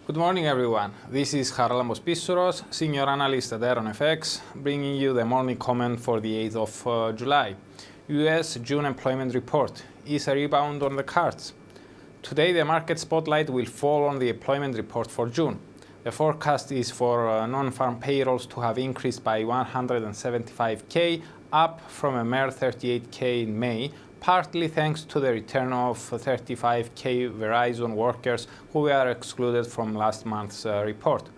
Good morning, everyone. This is Charalambos Pissouros, Senior Analyst at IronFX, bringing you the morning comment for the 8th of July. US June employment report. Is a rebound on the cards? Today, the market spotlight will fall on the employment report for June. The forecast is for non-farm payrolls to have increased by 175K, up from a mere 38K in May, partly thanks to the return of 35K Verizon workers who were excluded from last month's report.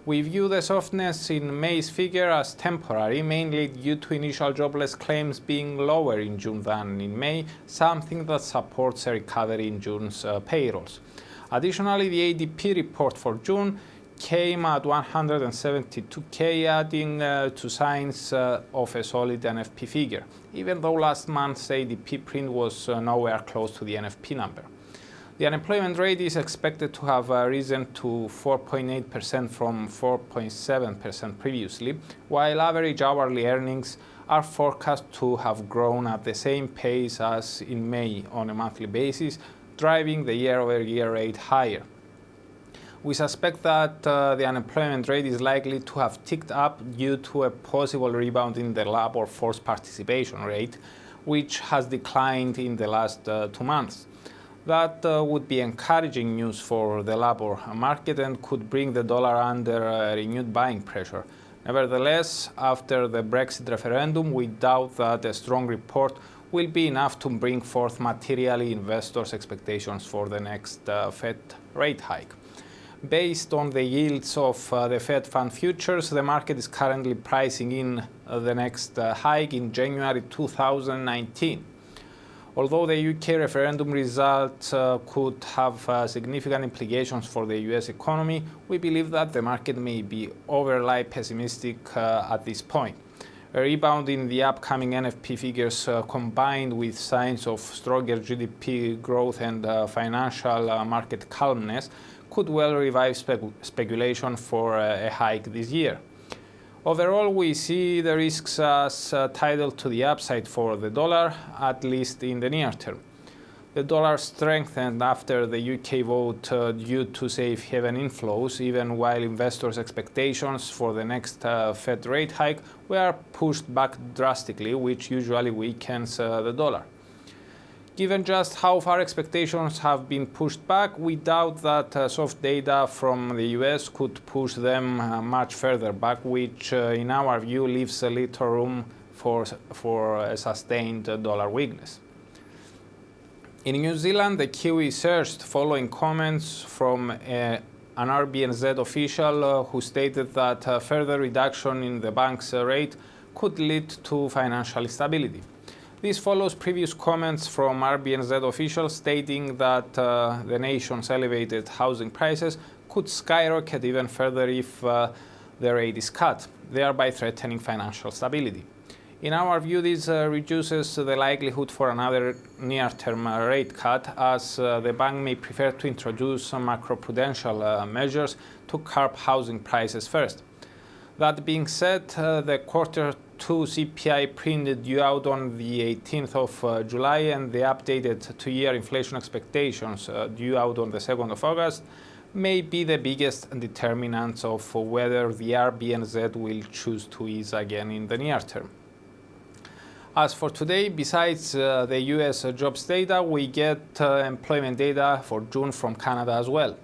We view the softness in May's figure as temporary, mainly due to initial jobless claims being lower in June than in May, something that supports a recovery in June's payrolls. Additionally, the ADP report for June came at 172K, adding to signs of a solid NFP figure, even though last month's ADP print was nowhere close to the NFP number. The unemployment rate is expected to have risen to 4.8% from 4.7% previously, while average hourly earnings are forecast to have grown at the same pace as in May on a monthly basis, driving the year-over-year rate higher. We suspect that the unemployment rate is likely to have ticked up due to a possible rebound in the labor force participation rate, which has declined in the last 2 months. That would be encouraging news for the labor market and could bring the dollar under renewed buying pressure. Nevertheless, after the Brexit referendum, we doubt that a strong report will be enough to bring forth materially investors' expectations for the next Fed rate hike. Based on the yields of the Fed fund futures, the market is currently pricing in the next hike in January 2019. Although the UK referendum result could have significant implications for the US economy, we believe that the market may be overly pessimistic at this point. A rebound in the upcoming NFP figures combined with signs of stronger GDP growth and financial market calmness could well revive speculation for a hike this year. Overall, we see the risks as tidal to the upside for the dollar, at least in the near term. The dollar strengthened after the UK vote due to safe haven inflows, even while investors' expectations for the next Fed rate hike were pushed back drastically, which usually weakens the dollar. Given just how far expectations have been pushed back, we doubt that soft data from the US could push them much further back, which in our view leaves a little room for a sustained dollar weakness. In New Zealand, the Kiwi surged following comments from an RBNZ official who stated that further reduction in the bank's rate could lead to financial instability. This follows previous comments from RBNZ officials stating that the nation's elevated housing prices could skyrocket even further if the rate is cut, thereby threatening financial stability. In our view, this reduces the likelihood for another near-term rate cut, as the bank may prefer to introduce some macroprudential measures to curb housing prices first. That being said, the Q2 CPI printed due out on the 18th of July and the updated 2-year inflation expectations due out on the 2nd of August may be the biggest determinants of whether the RBNZ will choose to ease again in the near term. As for today, besides the US jobs data, we get employment data for June from Canada as well.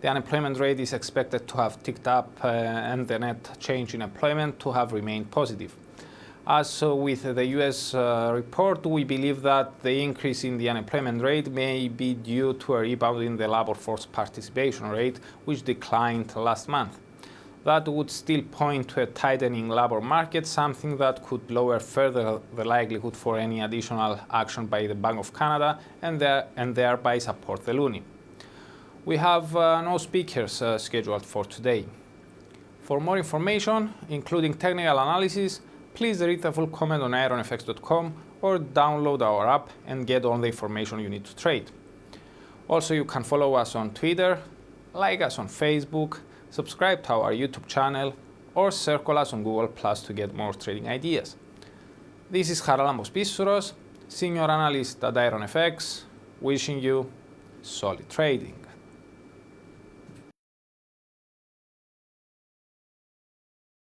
The unemployment rate is expected to have ticked up and the net change in employment to have remained positive. As with the US report, we believe that the increase in the unemployment rate may be due to a rebound in the labor force participation rate, which declined last month. That would still point to a tightening labor market, something that could lower further the likelihood for any additional action by the Bank of Canada and thereby support the loonie. We have no speakers scheduled for today. For more information, including technical analysis, please read the full comment on ironfx.com or download our app and get all the information you need to trade. Also, you can follow us on Twitter, like us on Facebook, subscribe to our YouTube channel, or circle us on Google Plus to get more trading ideas. This is Charalambos Pissouros, Senior Analyst at IronFX, wishing you solid trading.